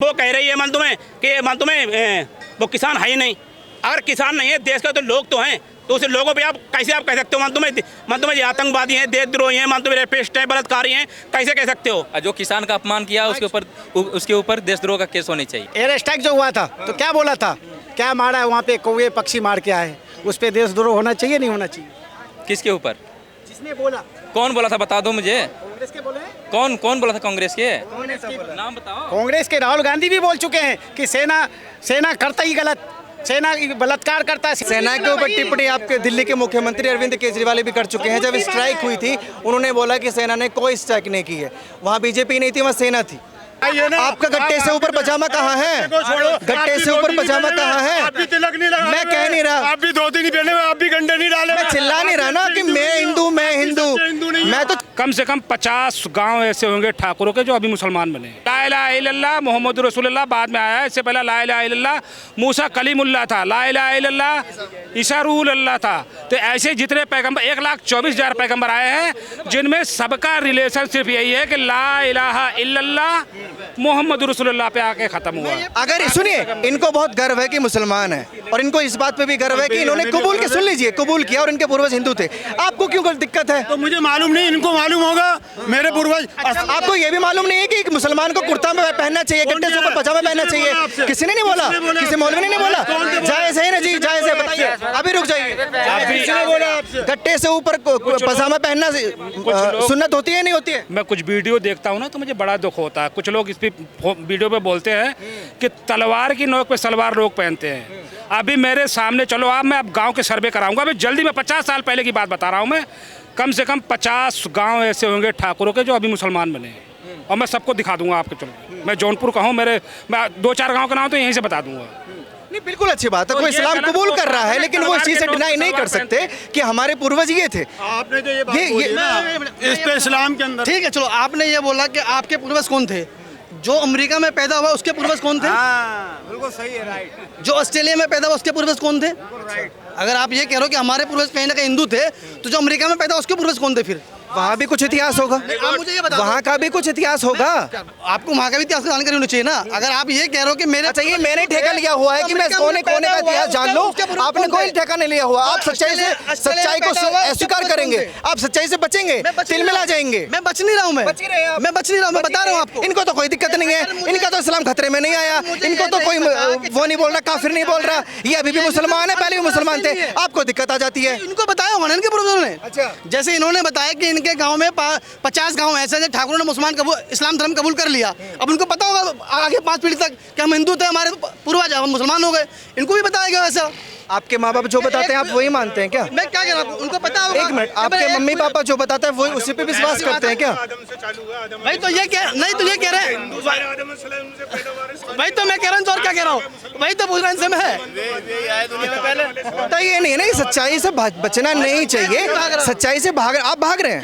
वो कह रही है मन तुम्हें वो किसान है ही नहीं। अगर किसान नहीं है देश का तो लोग तो हैं, तो उस लोगों पे आप कैसे आप कह सकते हो मन तुम्हें ये आतंकवादी हैं, देशद्रोही हैं, मन तुम्हें रेपिस्ट हैं, बलात्कारी हैं, कैसे कह सकते हो? जो किसान का अपमान किया उसके ऊपर देशद्रोह का केस होनी चाहिए। एयर स्ट्राइक जो हुआ था तो क्या बोला था, क्या मारा है वहाँ पे, कौवे पक्षी मार के आए, उस पर देशद्रोह होना चाहिए नहीं होना चाहिए? किसके ऊपर? जिसने बोला। कौन बोला था बता दो मुझे। कांग्रेस के बोले। कौन बोला था कांग्रेस के? नाम बताओ। कांग्रेस के राहुल गांधी भी बोल चुके हैं कि सेना करता ही गलत, सेना बलात्कार करता है। सेना के ऊपर टिप्पणी आपके दिल्ली के मुख्यमंत्री अरविंद केजरीवाल भी कर चुके हैं। जब स्ट्राइक हुई थी उन्होंने बोला कि सेना ने कोई स्ट्राइक नहीं की है, वहाँ बीजेपी नहीं थी, वहाँ सेना थी। आपका गट्टे से ऊपर पजामा कहाँ है? गट्टे से ऊपर पजामा कहाँ है? मैं कह नहीं रहा, आप भी धोती नहीं पहने, आप भी गंडे नहीं डाले। मैं चिल्ला नहीं रहा ना कि मैं हिंदू मैं तो कम से कम 50 गांव ऐसे होंगे ठाकुरों के जो अभी मुसलमान बने। ला इलाहा इल्लल्लाह मोहम्मद रसूलुल्लाह बाद में आया है, इससे पहले ला इलाहा इल्लल्लाह मूसा कलीमुल्लाह था, ला इलाहा इल्लल्लाह ईसा रूहुल अल्लाह था। तो ऐसे जितने पैगंबर 1,24,000 पैगंबर आए हैं, जिनमें सबका रिलेशन सिर्फ यही है कि ला इलाहा इल्लल्लाह मोहम्मद रसूलुल्लाह पे आके खत्म हुआ। अगर सुनिए, इनको बहुत गर्व है कि मुसलमान है और इनको इस बात पे भी गर्व है कि इन्होंने कबूल के, सुन लीजिए, कबूल किया और इनके पूर्वज हिंदू थे। आपको क्यों दिक्कत है? तो मुझे मालूम नहीं, इनको मालूम होगा। मेरे पूर्वज आपको ये भी मालूम नहीं है कि मुसलमान को कुर्ता में पहनना चाहिए, गट्टे से ऊपर पजामा पहनना चाहिए? किसी ने नहीं बोला, किसी मौलवी ने नहीं बोला। जायज है ना जी, जायज है, बताइए। अभी रुक जाइए, गट्टे से ऊपर पजामा पहनना सुन्नत होती है नहीं होती है? मैं कुछ वीडियो देखता हूँ ना तो मुझे बड़ा दुख होता है। कुछ लोग इस पे वीडियो पे बोलते हैं कि तलवार की नोक पे सलवार लोग पहनते हैं। अभी मेरे सामने चलो आप, मैं अब गांव के सर्वे कराऊंगा। अभी जल्दी, मैं 50 साल पहले की बात बता रहा हूँ। मैं कम से कम 50 गांव ऐसे होंगे ठाकुरों के जो अभी मुसलमान बने हैं, और मैं सबको दिखा दूंगा आपके। चलो मैं जौनपुर का हूँ, मैं 2-4 गाँव का नाम तो यहीं से बता दूंगा। नहीं, बिल्कुल अच्छी बात है, कोई इस्लाम कबूल कर रहा है, लेकिन वो इस चीज से डिनाई नहीं कर सकते कि हमारे पूर्वज ये थे। आपने जो ये इस पे इस्लाम के अंदर ठीक है, चलो आपने ये बोला कि आपके पूर्वज कौन थे, जो अमेरिका में पैदा हुआ उसके पूर्वज कौन थे? बिल्कुल सही है, राइट। जो ऑस्ट्रेलिया में पैदा हुआ उसके पूर्वज कौन थे? अगर आप ये कह रहे हो कि हमारे पूर्वज कहीं ना कहीं हिंदू थे, तो जो अमेरिका में पैदा हुआ उसके पूर्वज कौन थे फिर? वहाँ भी कुछ इतिहास होगा, आप मुझे ये बता, वहाँ का भी कुछ इतिहास होगा। आपको वहाँ का भी इतिहास की जानकारी होनी चाहिए ना। अगर आप ये कह रहे हो कि मेरे अच्छा, ये मैंने ठेका लिया हुआ है कि मैं कोने का इतिहास जान लूं, आपने कोई ठेका नहीं लिया हुआ। आप सच्चाई को अस्वीकार करेंगे, आप सच्चाई से बचेंगे, तिलमिला जाएंगे। मैं बच नहीं रहा हूँ, मैं बच नहीं रहा हूँ, मैं बता रहा हूँ आपको। इनको तो कोई दिक्कत नहीं है, इनका तो इस्लाम खतरे में नहीं आया, इनको तो कोई वो नहीं बोल रहा, काफिर नहीं बोल रहा, ये अभी भी मुसलमान है, पहले भी मुसलमान थे। आपको दिक्कत आ जाती है। इनको बताया होगा ना इनके पूर्वजों ने। अच्छा, जैसे इन्होंने बताया कि इनके गाँव में 50 गांव ऐसे हैं ठाकुरों ने मुसलमान इस्लाम धर्म कबूल कर लिया। अब उनको पता होगा आगे 5 पीढ़ी तक कि हम हिंदू थे, हमारे पूर्वज हम मुसलमान हो गए। इनको भी बताएगा वैसा। आपके माँ बाप जो बताते हैं आप वही मानते हैं क्या? मैं क्या कह रहा हूँ, उनको पता होगा। एक मिनट, आपके मम्मी पापा जो बताते हैं वो उसी पे विश्वास करते हैं क्या? भाई तो ये कह नहीं, तो ये कह रहे हैं भाई, तो मैं कह रहा हूँ और क्या कह रहा हूँ, वही तो पूछ रहे हैं। पता ये नहीं है ना, सच्चाई से बचना नहीं चाहिए। सच्चाई से आप भाग रहे हैं,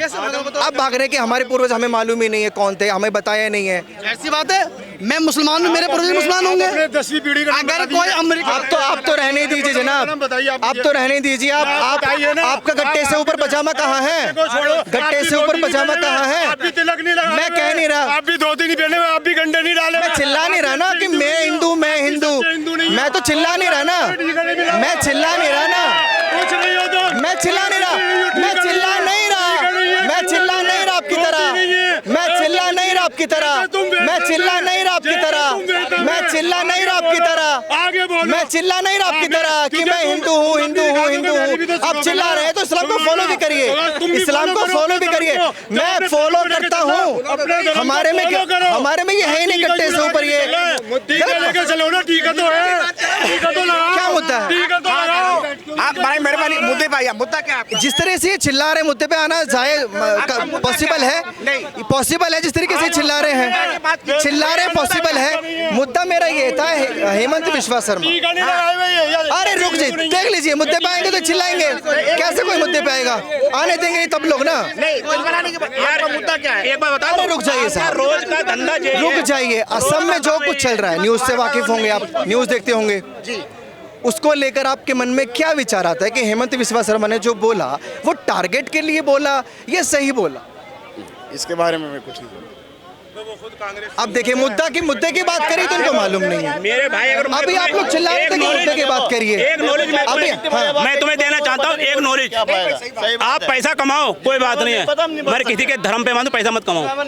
आप भाग रहे हैं कि हमारे पूर्वज हमें मालूम ही नहीं है कौन थे, हमें बताया नहीं है। ऐसी बात है, मैं मुसलमान हूँ, मेरे पूर्वज मुसलमान होंगे। 10वीं पीढ़ी का अगर कोई अमेरिका, आप तो रहने दीजिए जनाब, आप तो रहने दीजिए। आपका गट्टे से ऊपर पजामा कहाँ है? गट्टे से ऊपर पजामा कहाँ है? मैं कह नहीं रहा, आप भी धोती नहीं पहने, आप भी गंडे नहीं डाले। मैं चिल्ला नहीं रहा ना कि मैं हिंदू मैं तो चिल्ला नहीं रहा ना, मैं चिल्ला नहीं रहा ना, मैं चिल्ला नहीं रहा, मैं चिल्ला नहीं रहा, मैं चिल्ला नहीं रहा आपकी तरह, मैं चिल्ला नहीं रहा आपकी तरह, मैं चिल्ला नहीं रहा आपकी तरह, मैं चिल्ला नहीं रहा आपकी तरह, मैं चिल्ला नहीं रहा आपकी तरह कि मैं हिंदू हूँ, हिंदू हूँ, हिंदू हूँ। आप चिल्ला रहे हैं तो इस्लाम को फॉलो भी करिए, इस्लाम को फॉलो भी करिए। मैं फॉलो करता हूँ, हमारे में ये है ही नहीं गट्टे से ऊपर। ये चलो ना, ठीक है तो है, क्या मुद्दा है? आप भाई मेहरबानी मुद्दे पे आइए। मुद्दा क्या है? जिस तरह से चिल्ला रहे मुद्दे पे आना पॉसिबल है, पॉसिबल है। जिस तरीके से चिल्ला रहे हैं पॉसिबल है। मुद्दा मेरा ये था हेमंत विश्वा शर्मा। अरे रुक जाइए, देख लीजिए, मुद्दे पे आएंगे तो चिल्लाएंगे, कैसे कोई मुद्दे पे आएगा? आने देंगे नहीं तब लोग ना। मुद्दा क्या है? एक बार बता दो, रुक जाइए साहब, रोज का धंधा रुक जाइए। असम में जो कुछ चल रहा है, न्यूज से वाकिफ होंगे आप, न्यूज देखते होंगे जी, उसको लेकर आपके मन में क्या विचार आता है कि हेमंत विश्वा शर्मा ने जो बोला वो टारगेट के लिए बोला या सही बोला? इसके बारे में मैं कुछ नहीं बोलूँ। अब देखिए मुद्दे की बात करी तो इनको मालूम नहीं है। मेरे भाई अगर अभी आप लोग चिल्ला रहे थे कि मुद्दे की बात करिए। एक नॉलेज मैं तुम्हें देना चाहता हूँ, एक नॉलेज। आप पैसा कमाओ कोई बात नहीं है, मगर किसी के धर्म पे मानो पैसा मत कमाओ,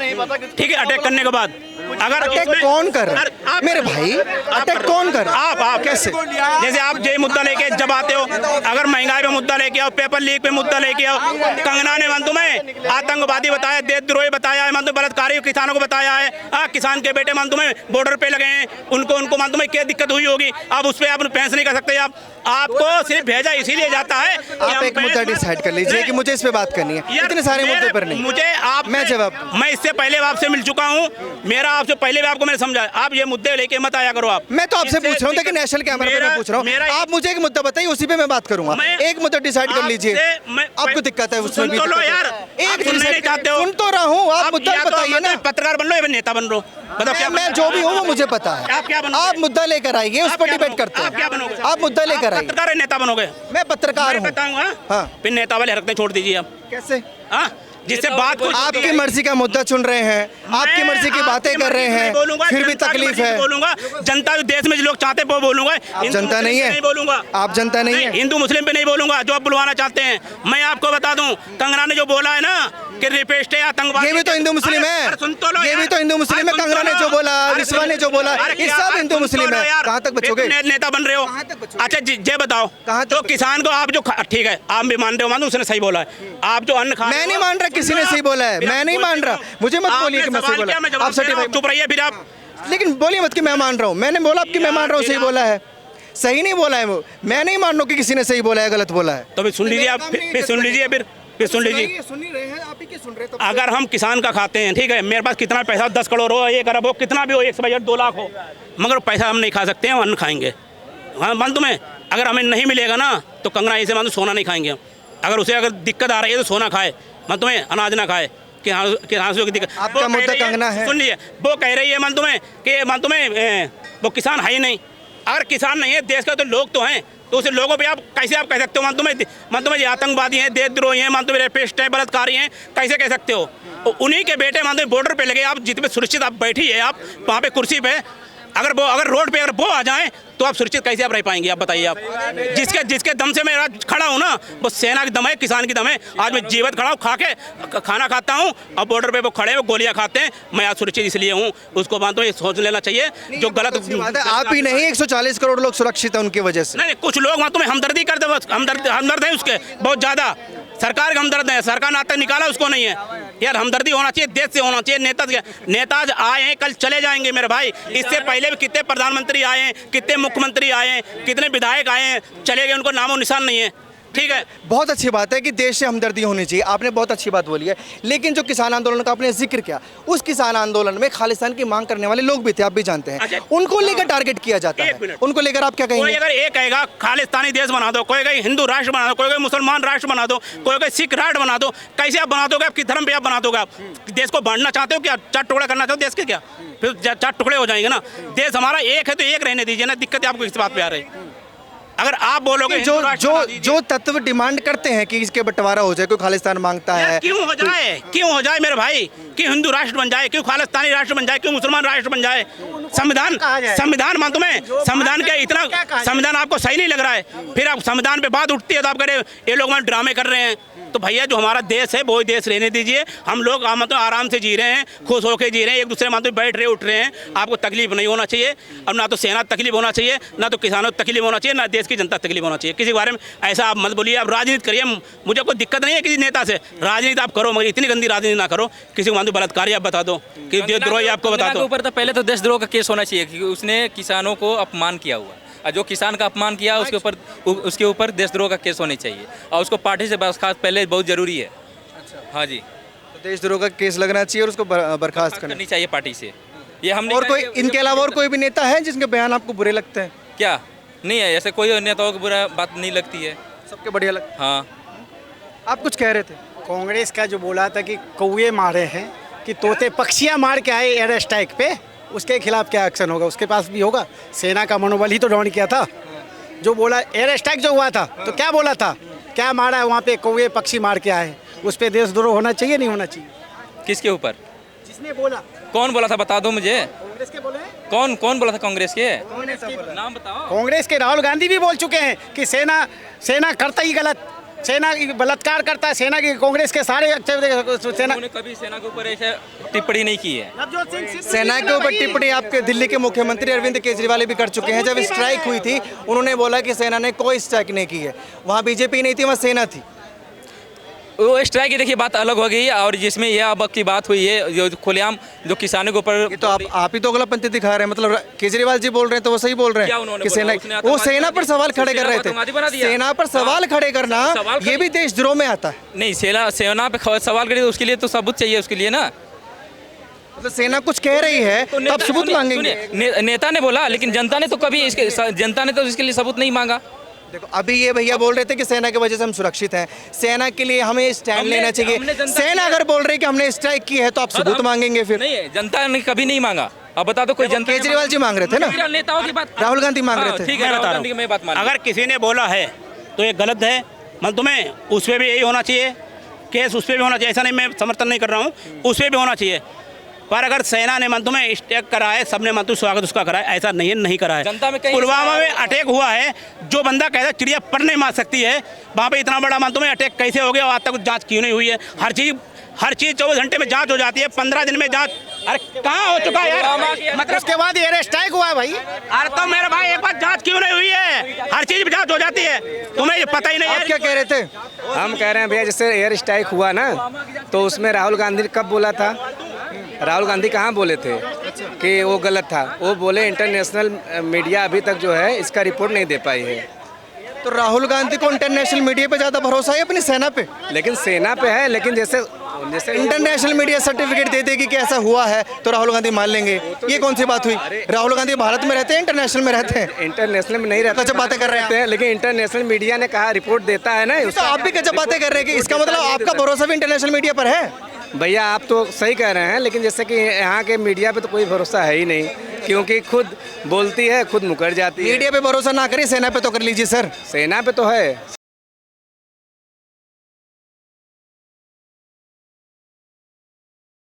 ठीक है? अटैक करने के बाद अगर अटैक कौन कर रहा है मेरे भाई? अटैक कौन कर रहा है? आप कैसे? जैसे आप ये मुद्दा लेके जब आते हो, अगर महंगाई पे मुद्दा लेके आओ, पेपर लीक पे मुद्दा लेके आओ, कंगना ने मान तुम्हें आतंकवादी बताया, देशद्रोही बताया है, मान तो बलात्कारी किसानों को बताया है। किसान के बेटे मान तुम्हें बॉर्डर पे लगे हैं, उनको मान तुम्हें क्या दिक्कत हुई होगी? अब उस पर आप बहस नहीं कर सकते। आपको सिर्फ भेजा इसीलिए जाता है। आप एक मुद्दा डिसाइड कर लीजिए कि मुझे इस पे बात करनी है, इतने सारे मुद्दे पर नहीं। मुझे आप मैं इससे पहले आपसे मिल चुका हूँ, मेरा आपसे पहले भी आपको मैंने समझा, आप ये मुद्दे लेके मत आया करो। आप मैं तो आपसे पूछ रहा हूँ कि नेशनल कैमरा पे मैं पूछ रहा हूँ, आप मुझे एक मुद्दा बताइए, उसी पे मैं बात करूंगा। एक मुद्दा डिसाइड कर लीजिए, आपको दिक्कत है उसमें भी? एक सुन तो रहा हूँ, आप मुद्दा बताइए ना। पत्रकार बन लो या नेता बन लो, बताओ क्या? मैं जो भी हूँ वो मुझे पता है। आप क्या बनोगे? आप मुद्दा लेकर आइए, उस पर डिबेट करते हैं। आप क्या बनोगे? आप मुद्दा लेकर आइए। पत्रकार है नेता बनोगे? मैं पत्रकार हूँ। बताऊंगा। हाँ, फिर नेता वाले हरकतें छोड़ दीजिए आप। कैसे? हाँ, जिससे बात को आपकी मर्जी का मुद्दा चुन रहे हैं, आपकी मर्जी की बातें कर रहे हैं, फिर भी तकलीफ है। बोलूंगा जनता देश में जो लोग चाहते हैं वो बोलूंगा। आप जनता नहीं है, बोलूंगा आप जनता नहीं है। हिंदू मुस्लिम पे नहीं बोलूंगा जो आप बुलवाना चाहते हैं। मैं आपको बता दूं, कंगना ने जो बोला है ना कि रेपिस्ट है आतंकवादी, ये भी तो हिंदू मुस्लिम है, ये भी तो हिंदू मुस्लिम है। कंगना ने जो बोला, विश्वा ने जो बोला, ये सब हिंदू मुस्लिम है। कहाँ तक बचोगे? नेता बन रहे हो? अच्छा ये बताओ, तो किसान को आप जो ठीक है आप भी मान रहे हो, मान उसने सही बोला है। आप जो अन्न खा, मैं नहीं मान रहा किसी ने सही बोला है, मैं नहीं मान रहा। मुझे मत बोलिए कि मैं सही बोला। आप सर्टिफाइड चुप रहिए फिर आप, लेकिन बोलिए मत कि मैं मान रहा हूँ। मैंने बोला आपकी मैं मान रहा हूँ सही बोला है, सही नहीं बोला है वो। मैं नहीं मान रहा हूँ कि किसी ने सही बोला है गलत बोला है। तो फिर सुन लीजिए आप, फिर सुन लीजिए, फिर सुन लीजिए। सुन ही रहे हैं, आप ही के सुन रहे। अगर हम किसान का खाते हैं, ठीक है, मेरे पास कितना पैसा 10 करोड़ हो, 1 अरब हो, कितना भी हो, 1 2 लाख हो, मगर पैसा हम नहीं खा सकते हैं, हम अन्न खाएंगे। हाँ मान तुम्हें, अगर हमें नहीं मिलेगा ना तो कंगना ऐसे मान सोना नहीं खाएंगे। अगर उसे अगर दिक्कत आ रही है तो सोना खाए, मान तुम्हें अनाज ना खाए कि हाँ की दिक्कत। आपका मुद्दा कंगना है। सुन लीजिए, वो कह रही है मान तुम्हें वो किसान है ही नहीं। अगर किसान नहीं है देश का तो लोग तो हैं, तो उसे लोगों पे आप कैसे आप कह सकते हो मान तुम्हें ये आतंकवादी हैं, देशद्रोही हैं, मान तुम्हें रेपिस्ट हैं, बलात्कारी हैं, कैसे कह सकते हो? उन्हीं के बेटे मान तुम्हें बॉर्डर पे लगे, आप जितने सुरक्षित आप बैठी है आप वहाँ पे कुर्सी पे, अगर रोड पे अगर वो आ जाएं तो आप सुरक्षित कैसे आप रह पाएंगे? आप बताइए। आप जिसके दम से मैं आज खड़ा हूँ ना, वो सेना की दम है, किसान की दम है। आज मैं जीवित खड़ा हूँ, खाना खाता हूँ, और बॉर्डर पे वो खड़े हैं, वो गोलियां खाते हैं। मैं आज सुरक्षित इसलिए हूँ, उसको बात तो ये सोच लेना चाहिए जो गलत बात है। आप ही नहीं, 140 करोड़ लोग सुरक्षित है उनकी वजह से। नहीं, कुछ लोग वहाँ तुम्हें हमदर्दी करते, हमदर्द है उसके बहुत ज़्यादा। सरकार का हमदर्द है, सरकार ने आज तक निकाला उसको नहीं है यार। हमदर्दी होना चाहिए, देश से होना चाहिए। नेता आए हैं, कल चले जाएंगे मेरे भाई। इससे पहले भी कितने प्रधानमंत्री आए हैं, कितने मुख्यमंत्री आए हैं, कितने विधायक आए हैं, चले गए, उनको नामो निशान नहीं है। ठीक है, बहुत अच्छी बात है कि देश से हमदर्दी होनी चाहिए, आपने बहुत अच्छी बात बोली है। लेकिन जो किसान आंदोलन का आपने जिक्र किया, उस किसान आंदोलन में खालिस्तान की मांग करने वाले लोग भी थे, आप भी जानते हैं। अच्छा, उनको लेकर टारगेट किया जाता है, उनको लेकर आप क्या कोई कहेंगे? अगर एक कहेगा खालिस्तानी देश बना दो, कोई कहे हिंदू राष्ट्र बना दो, कोई कहे मुसलमान राष्ट्र बना दो, कोई कहे सिख राष्ट्र बना दो, कैसे आप बना दोगे? आप किस धर्म पे आप बना दोगे? आप देश को बांटना चाहते हो क्या? 4 टुकड़े करना चाहते हो देश के क्या? फिर 4 टुकड़े हो जाएंगे ना। देश हमारा एक है तो एक रहने दीजिए ना। दिक्कत आपको किस बात पे आ रही? अगर आप बोलोगे जो तत्व डिमांड करते हैं कि इसके बंटवारा हो जाए, कोई खालिस्तान मांगता है, क्यों हो जाए मेरे भाई? क्यों हिंदू राष्ट्र बन जाए, क्यों खालिस्तानी राष्ट्र बन जाए, क्यों मुसलमान राष्ट्र बन जाए? संविधान मान तुम्हें संविधान क्या इतना संविधान आपको सही नहीं लग रहा है? फिर आप संविधान पे बात उठती है तो आप कह रहे ये लोग ड्रामे कर रहे हैं। तो भैया जो हमारा देश है वो देश रहने दीजिए। हम लोग मतलब आराम से जी रहे हैं, खुश होकर जी रहे हैं, एक दूसरे मतलब बैठ रहे उठ रहे हैं। आपको तकलीफ नहीं होना चाहिए। अब ना तो सेना तकलीफ होना चाहिए, ना तो किसानों को तकलीफ होना चाहिए, ना देश की जनता तकलीफ होना चाहिए। किसी के बारे में ऐसा आप मत बोलिए। आप राजनीति करिए, मुझे कोई दिक्कत नहीं है किसी नेता से। राजनीति आप करो, मगर इतनी गंदी राजनीति ना करो। किसी को मान दो बलात्कारी आप बता दो कि देशद्रोही आपको बता दो। ऊपर तो पहले तो देशद्रोह का केस होना चाहिए क्योंकि उसने किसानों को अपमान किया हुआ। जो किसान का अपमान किया उसके ऊपर देशद्रोह का केस होना चाहिए और उसको पार्टी से बर्खास्त पहले बहुत जरूरी है। अच्छा, हाँ जी, तो देशद्रोह का केस लगना चाहिए और उसको बर्खास्त करनी चाहिए पार्टी से। ये हमने और कोई इनके अलावा और कोई भी नेता है जिनके बयान आपको बुरे लगते हैं? क्या नहीं है, ऐसे कोई नेताओं को बुरा बात नहीं लगती है, सबके बढ़िया लगता है। हाँ, आप कुछ कह रहे थे? कांग्रेस का जो बोला था कि कौवे मारे हैं, कि तोते पक्षियां मार के आए एयर स्ट्राइक पे, उसके खिलाफ क्या एक्शन होगा? उसके पास भी होगा। सेना का मनोबल ही तो डाउन किया था। जो बोला एयर स्ट्राइक जो हुआ था तो क्या बोला था, क्या मारा है वहाँ पे? कौवे पक्षी मार के आए। उस पर देशद्रोह होना चाहिए नहीं होना चाहिए? किसके ऊपर? किसने बोला? कौन बोला था बता दो मुझे। कांग्रेस के बोले हैं? कौन बोला था कांग्रेस के? कांग्रेस के नाम बताओ। कांग्रेस के राहुल गांधी भी बोल चुके हैं कि सेना करता ही गलत, सेना की बलात्कार करता है, सेना की कांग्रेस के सारे सेना उन्होंने कभी सेना के ऊपर ऐसा टिप्पणी नहीं की है। सेना के ऊपर टिप्पणी आपके दिल्ली के मुख्यमंत्री अरविंद केजरीवाल भी कर चुके हैं। जब स्ट्राइक हुई थी उन्होंने बोला कि सेना ने कोई स्ट्राइक नहीं की है, वहाँ बीजेपी नहीं थी, वहाँ सेना थी। वो स्ट्राइक की देखिए बात अलग हो गई, और जिसमें यह अब की बात हुई है जो खुलेआम जो किसानों के ऊपर। ये तो आप ही तो अगलापंथी दिखा रहे हैं। मतलब केजरीवाल जी बोल रहे हैं तो वो सही बोल रहे क्या हैं उन्होंने कि बोला? सेना, वो सेना पर सवाल खड़े कर रहे थे। सेना पर सवाल खड़े करना ये भी देशद्रोह में आता है। नहीं, सेना पे सवाल करिए तो उसके लिए तो सबूत चाहिए उसके लिए ना। मतलब सेना कुछ कह रही है तो आप सबूत मांगेंगे। नेता ने बोला, लेकिन जनता ने तो कभी जनता ने तो इसके लिए सबूत नहीं मांगा। देखो अभी ये भैया बोल रहे थे कि सेना की वजह से हम सुरक्षित हैं, सेना के लिए हमें स्टैंड लेना चाहिए। सेना अगर बोल रही है कि हमने स्ट्राइक की है तो आप सबूत मांगेंगे फिर? नहीं, जनता ने कभी नहीं मांगा। अब बता दो कोई जनता। केजरीवाल जी मांग रहे थे ना, नेताओं की बात, राहुल गांधी मांग रहे थे। ठीक है, राहुल गांधी की मैं बात मान। अगर किसी ने बोला है तो ये गलत है, मतलब तुम्हें उस पर भी यही होना चाहिए, केस उस पर भी होना चाहिए। ऐसा नहीं मैं समर्थन नहीं कर रहा हूँ, उस पर भी होना चाहिए। पर अगर सेना ने मंतु में स्ट्राइक करा है, सबने मंतु स्वागत उसका करा है, ऐसा नहीं है, नहीं करा है। जनता में कहीं पुलवामा में अटैक हुआ है, जो बंदा कहता है चिड़िया पर नहीं मार सकती है, वहाँ पे इतना बड़ा मंतु में अटैक कैसे हो गया, आज तक जांच क्यों नहीं हुई है? हर चीज़ 24 घंटे में जांच हो जाती है, 15 दिन में जांच। अरे कहाँ हो चुका है यार? मतलब उसके बाद एयर स्ट्राइक हुआ है भाई। अरे तो मेरे भाई एक बार जांच क्यों नहीं हुई है? हर चीज़ में जांच हो जाती है, तुम्हें ये पता ही नहीं आप है। क्या कह रहे थे? हम कह रहे हैं भैया जैसे एयर स्ट्राइक हुआ ना, तो उसमें राहुल गांधी ने कब बोला था? राहुल गांधी कहाँ बोले थे कि वो गलत था? वो बोले इंटरनेशनल मीडिया अभी तक जो है इसका रिपोर्ट नहीं दे पाई है। तो राहुल गांधी को इंटरनेशनल मीडिया पे ज्यादा भरोसा है अपनी सेना पे? लेकिन सेना पे है, लेकिन जैसे इंटरनेशनल मीडिया सर्टिफिकेट दे देगी कि ऐसा हुआ है तो राहुल गांधी मान लेंगे, ये कौन सी बात हुई? राहुल गांधी भारत में रहते हैं, इंटरनेशनल में रहते हैं? इंटरनेशनल में नहीं रहते, गजब बातें कर रहे हैं। लेकिन इंटरनेशनल मीडिया ने कहा रिपोर्ट देता है ना। तो आप भी गजब बातें कर रहे हैं कि इसका मतलब आपका भरोसा भी इंटरनेशनल मीडिया पर है? भैया आप तो सही कह रहे हैं, लेकिन जैसे कि यहाँ के मीडिया पे तो कोई भरोसा है ही नहीं, क्योंकि खुद बोलती है खुद मुकर जाती है। मीडिया पे भरोसा ना करिए, सेना पे तो कर लीजिए सर। सेना पे तो है,